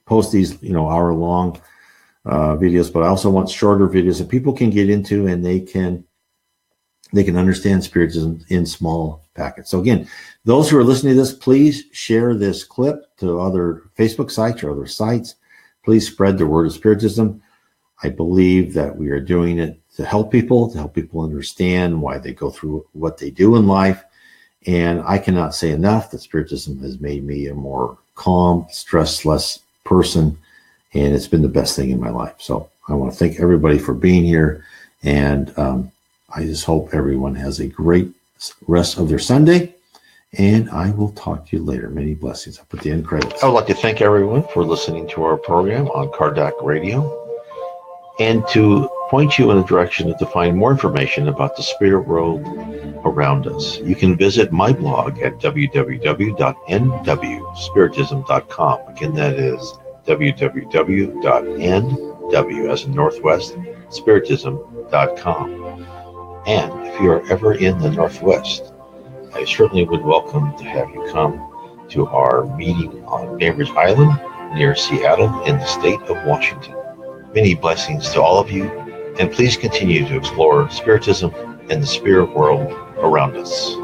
post these, hour-long videos, but I also want shorter videos that people can get into, and they can understand Spiritism in small packets. So again, those who are listening to this, please share this clip to other Facebook sites or other sites. Please spread the word of Spiritism. I believe that we are doing it to help people understand why they go through what they do in life. And I cannot say enough that Spiritism has made me a more calm, stress-less person, and it's been the best thing in my life. So I want to thank everybody for being here, and I just hope everyone has a great rest of their Sunday, and I will talk to you later. Many blessings. I'll put the end credits. I would like to thank everyone for listening to our program on Kardec Radio, and to point you in a direction to find more information about the spirit world around us. You can visit my blog at www.nwspiritism.com. Again, that is www.nw, as in Northwest, spiritism.com. And if you are ever in the Northwest, I certainly would welcome to have you come to our meeting on Bainbridge Island near Seattle in the state of Washington. Many blessings to all of you, and please continue to explore Spiritism and the spirit world around us.